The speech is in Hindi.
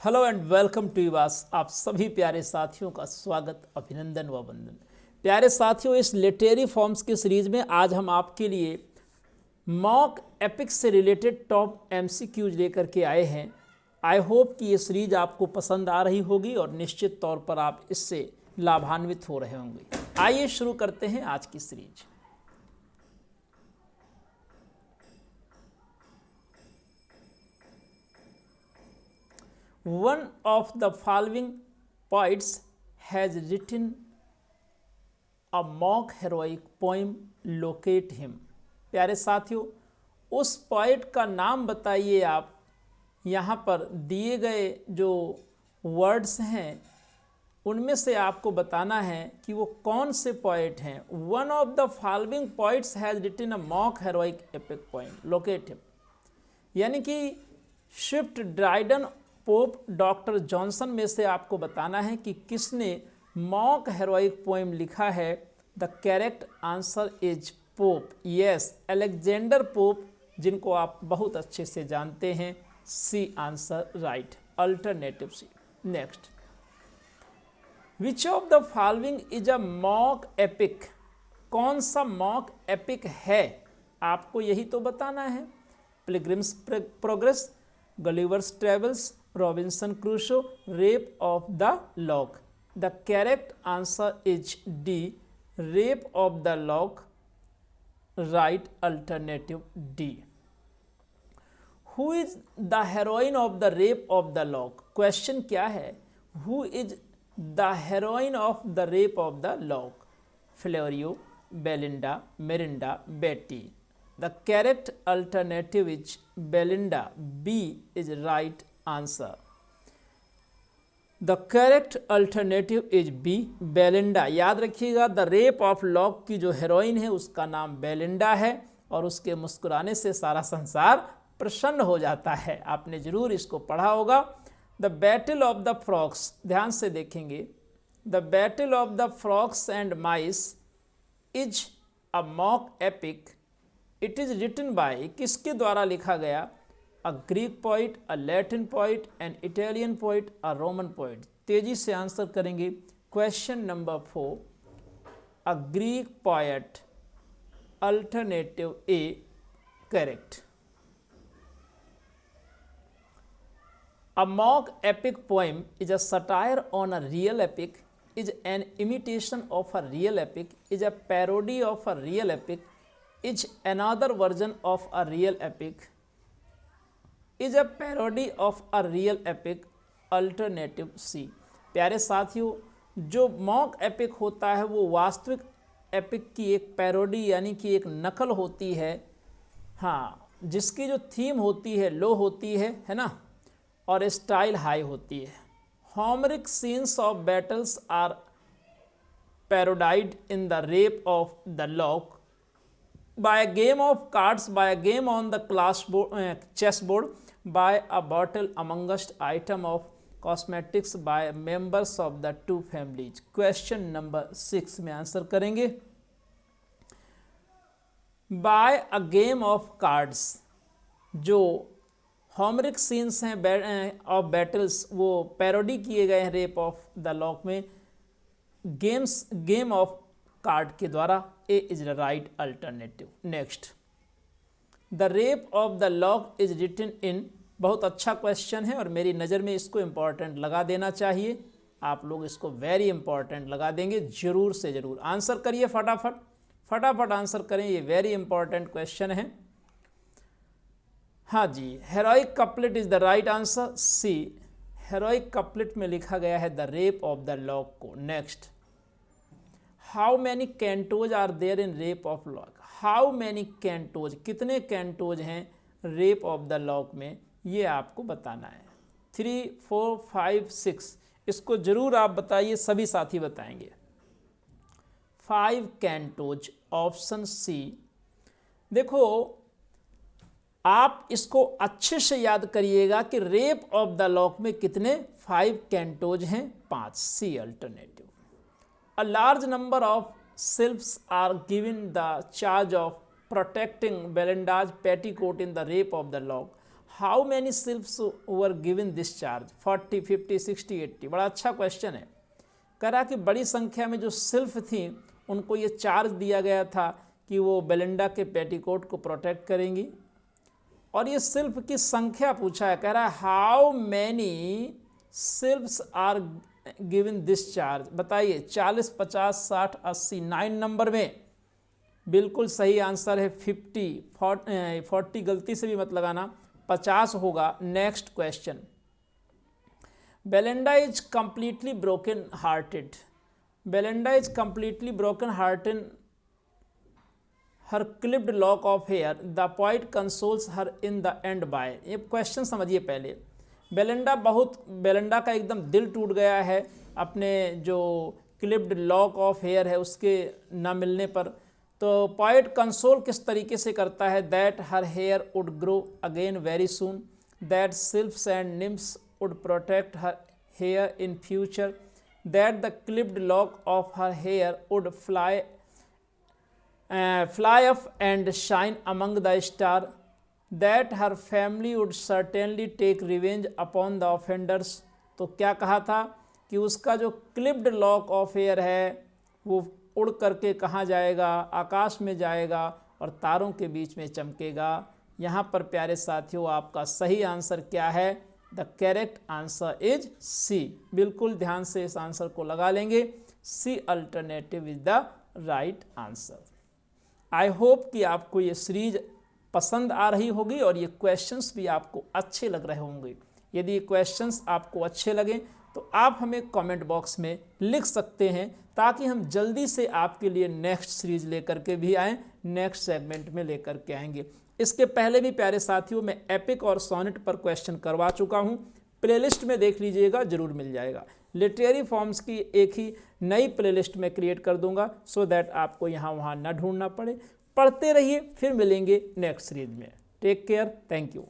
हेलो एंड वेलकम टू यूवास। आप सभी प्यारे साथियों का स्वागत, अभिनंदन व वंदन। प्यारे साथियों, इस लिटरेरी फॉर्म्स की सीरीज में आज हम आपके लिए मॉक एपिक्स से रिलेटेड टॉप एमसीक्यूज लेकर के आए हैं। आई होप कि ये सीरीज आपको पसंद आ रही होगी और निश्चित तौर पर आप इससे लाभान्वित हो रहे होंगे। आइए शुरू करते हैं आज की series. One of the following poets has written a mock heroic poem, locate him। प्यारे साथियों, उस पोइट का नाम बताइए। आप यहाँ पर दिए गए जो वर्ड्स हैं उनमें से आपको बताना है कि वो कौन से पोइट हैं। One of the following poets has written a mock heroic epic poem, locate him. यानी कि Swift, Dryden, Pope, doctor Johnson में से आपको बताना है कि किसने मॉक हेरोइक पोएम लिखा है। The correct answer is Pope. Yes, Alexander Pope, जिनको आप बहुत अच्छे से जानते हैं। C answer right, alternative C. Next, which of the following is a mock epic. कौन सा मॉक एपिक है, आपको यही तो बताना है। Pilgrims progress, Gulliver's travels, Robinson Crusoe, rape of the lock. The correct answer is D, rape of the lock. Right, alternative D. Who is the heroin of the rape of the lock. Question क्या है, who is the heroin of the rape of the lock. Florio, Belinda, Mirinda, बेटी। The correct alternative is Belinda. B is right answer. The correct alternative is B, Belinda. याद रखिएगा, द रेप ऑफ लॉक की जो हेरोइन है उसका नाम बेलिंडा है और उसके मुस्कुराने से सारा संसार प्रसन्न हो जाता है। आपने जरूर इसको पढ़ा होगा। The battle of the frogs, ध्यान से देखेंगे। The battle of the frogs and mice is a mock epic. It is written by, किसके द्वारा लिखा गया। A Greek poet, a Latin poet, an Italian poet, a Roman poet. तेजी से आंसर करेंगे। Question number 4, a Greek poet. Alternative A correct. A mock epic poem is a satire on a real epic, is an imitation of a real epic, is a parody of a real epic, is another version of a real epic, is a parody of a real epic। Alternative C. प्यारे साथियों, जो मॉक एपिक होता है वो वास्तविक एपिक की एक पैरोडी यानी कि एक नकल होती है। हाँ, जिसकी जो थीम होती है लो होती है ना, और स्टाइल हाई होती है। Homeric scenes of battles are parodied in the rape of the lock by a game of cards, by a game on the chessboard, by a bottle among us, item of cosmetics, by members of the two families। Question number 6 में आंसर करेंगे। by a game of cards, जो होमरिक सीन्स हैं ऑफ बैटल्स वो पैरोडी किए गए हैं रेप ऑफ द लॉक में गेम ऑफ कार्ड के द्वारा। A is the right alternative. Next, the rape of the lock is written in. बहुत अच्छा क्वेश्चन है और मेरी नज़र में इसको इम्पॉर्टेंट लगा देना चाहिए। आप लोग इसको वेरी इंपॉर्टेंट लगा देंगे, जरूर से जरूर आंसर करिए। फटाफट फटाफट आंसर करें, ये वेरी इंपॉर्टेंट क्वेश्चन है। हाँ जी, heroic couplet is the right answer. C, heroic couplet में लिखा गया है the rape of the lock को। Next, how many cantos are there in rape of lock. How many cantos, कितने कैंटोज हैं रेप ऑफ द लॉक में, ये आपको बताना है। 3, 4, 5, 6, इसको जरूर आप बताइए, सभी साथी बताएंगे। 5 कैंटोज, ऑप्शन सी। देखो, आप इसको अच्छे से याद करिएगा कि रेप ऑफ द लॉक में कितने 5 कैंटोज हैं, 5। सी alternative. A large number of sylphs are given the charge of protecting Belinda's petticoat in the rape of the lock. How many sylphs were given this charge, 40, 50, 60, 80। बड़ा अच्छा क्वेश्चन है। कह रहा कि बड़ी संख्या में जो सिल्फ थी उनको ये चार्ज दिया गया था कि वो बेलिंडा के पेटीकोट को प्रोटेक्ट करेंगी, और ये सिल्फ की संख्या पूछा है। कह रहा है how many sylphs are given this charge. बताइए 40, 50, 60, 80। 9 नंबर में बिल्कुल सही आंसर है 50। 40 गलती से भी मत लगाना, 50 होगा। Next question, Belinda is completely broken hearted. Belinda is completely broken hearted, her clipped lock of hair, the poet consoles her in the end by. ये क्वेश्चन समझिए पहले। बेलिंडा का एकदम दिल टूट गया है अपने जो क्लिप्ड लॉक ऑफ हेयर है उसके न मिलने पर। तो पोइट कंसोल किस तरीके से करता है, that her hair would grow again very soon, that sylphs and nymphs would protect her hair in future, that the clipped lock of her hair would fly up and shine among the star, that her family would certainly take revenge upon the offenders। तो क्या कहा था कि उसका जो क्लिप्ड लॉक ऑफ हेयर है वो उड़ करके कहाँ जाएगा, आकाश में जाएगा और तारों के बीच में चमकेगा। यहाँ पर प्यारे साथियों आपका सही आंसर क्या है, the correct answer is C. बिल्कुल ध्यान से इस आंसर को लगा लेंगे, C alternative is the right answer. I hope कि आपको ये सीरीज पसंद आ रही होगी और ये क्वेश्चंस भी आपको अच्छे लग रहे होंगे। यदि ये क्वेश्चंस आपको अच्छे लगें तो आप हमें कमेंट बॉक्स में लिख सकते हैं, ताकि हम जल्दी से आपके लिए नेक्स्ट सीरीज लेकर के भी आएँ, नेक्स्ट सेगमेंट में लेकर के आएंगे। इसके पहले भी प्यारे साथियों मैं एपिक और सोनेट पर क्वेश्चन करवा चुका हूँ, प्लेलिस्ट में देख लीजिएगा, ज़रूर मिल जाएगा। लिटरेरी फॉर्म्स की एक ही नई प्लेलिस्ट में क्रिएट कर दूंगा, सो दैट आपको यहाँ वहाँ ना ढूंढना पड़े। पढ़ते रहिए, फिर मिलेंगे नेक्स्ट सीरीज में। Take care, thank you.